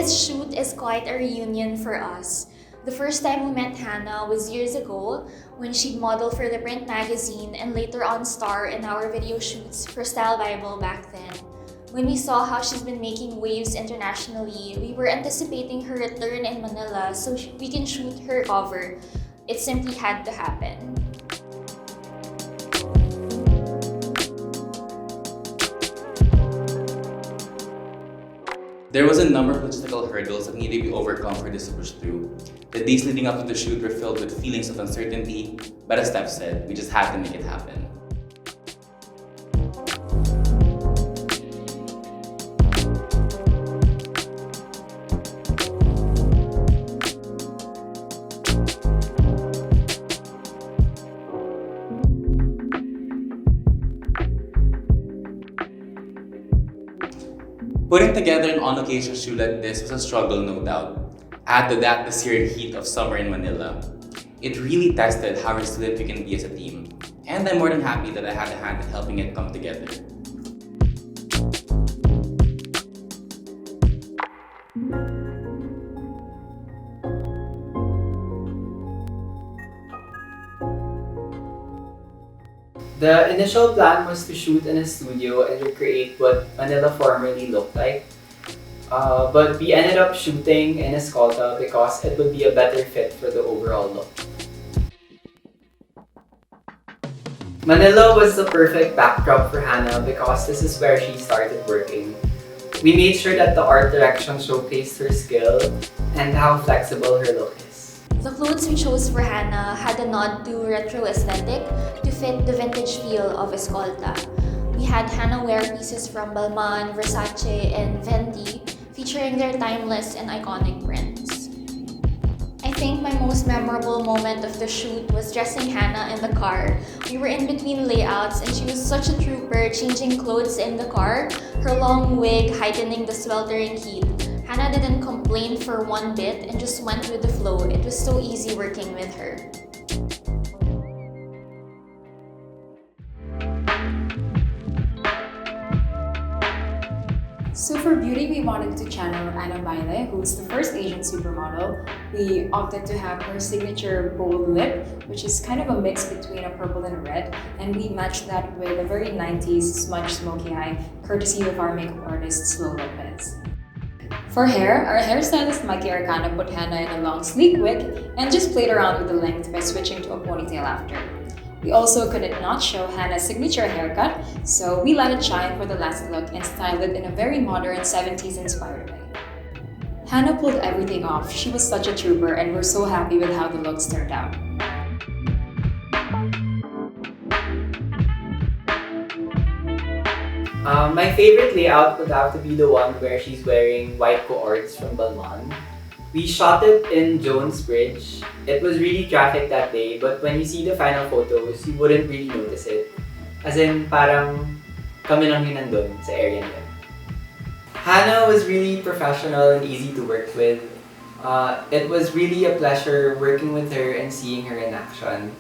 This shoot is quite a reunion for us. The first time we met Hannah was years ago when she'd model for the print magazine and later on star in our video shoots for Style Bible back then. When we saw how she's been making waves internationally, we were anticipating her return in Manila so we can shoot her cover. It simply had to happen. There was a number of logistical hurdles that needed to be overcome for this to push through. The days leading up to the shoot were filled with feelings of uncertainty, but as Steph said, we just had to make it happen. Putting together an on-occasion shoot like this was a struggle, no doubt. Add to that the searing heat of summer in Manila. It really tested how resilient we can be as a team, and I'm more than happy that I had a hand in helping it come together. The initial plan was to shoot in a studio and recreate what Manila formerly looked like. But we ended up shooting in Escolta because it would be a better fit for the overall look. Manila was the perfect backdrop for Hannah because this is where she started working. We made sure that the art direction showcased her skill and how flexible her look is. The clothes we chose for Hannah had a nod to retro aesthetic to fit the vintage feel of Escolta. We had Hannah wear pieces from Balmain, Versace, and Fenty, featuring their timeless and iconic prints. I think my most memorable moment of the shoot was dressing Hannah in the car. We were in between layouts and she was such a trooper, changing clothes in the car, her long wig heightening the sweltering heat. Hannah didn't complain for one bit and just went with the flow. It was so easy working with her. So for beauty, we wanted to channel Anna Baile, who's the first Asian supermodel. We opted to have her signature bold lip, which is kind of a mix between a purple and a red, and we matched that with a very 90s smudge smoky eye, courtesy of our makeup artist, Slow Lopez. For hair, our hairstylist Mikey Arcana put Hannah in a long sleek wig and just played around with the length by switching to a ponytail after. We also couldn't not show Hannah's signature haircut, so we let it shine for the last look and styled it in a very modern 70s inspired way. Hannah pulled everything off. She was such a trooper and we're so happy with how the looks turned out. My favorite layout would have to be the one where she's wearing white cohorts from Balmain. We shot it in Jones Bridge. It was really traffic that day, but when you see the final photos, you wouldn't really notice it. As in, parang kami lang yun nandun sa area na yun. Hannah was really professional and easy to work with. It was really a pleasure working with her and seeing her in action.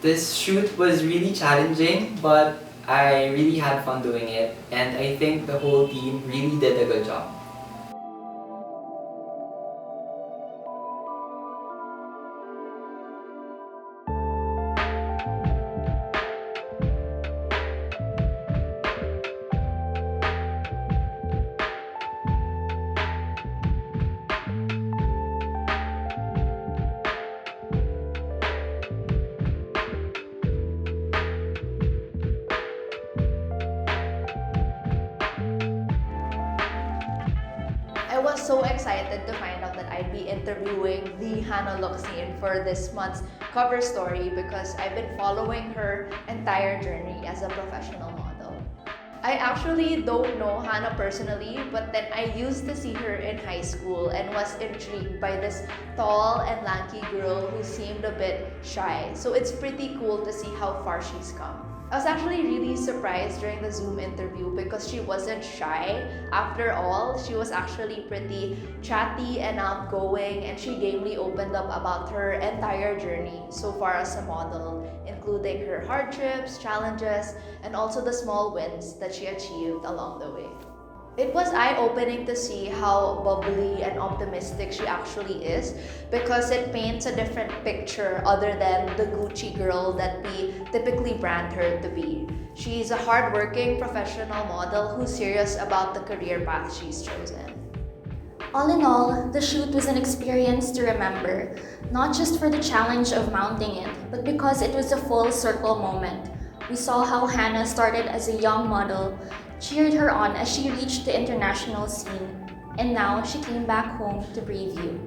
This shoot was really challenging, but I really had fun doing it, and I think the whole team really did a good job. I was so excited to find out that I'd be interviewing the Hannah Locsin for this month's cover story because I've been following her entire journey as a professional model. I actually don't know Hannah personally, but then I used to see her in high school and was intrigued by this tall and lanky girl who seemed a bit shy. So it's pretty cool to see how far she's come. I was actually really surprised during the Zoom interview because she wasn't shy. After all, she was actually pretty chatty and outgoing, and she gamely opened up about her entire journey so far as a model, including her hardships, challenges, and also the small wins that she achieved along the way. It was eye-opening to see how bubbly and optimistic she actually is because it paints a different picture other than the Gucci girl that we typically brand her to be. She's a hardworking professional model who's serious about the career path she's chosen. All in all, the shoot was an experience to remember, not just for the challenge of mounting it, but because it was a full circle moment. We saw how Hannah started as a young model, cheered her on as she reached the international scene, and now she came back home to preview.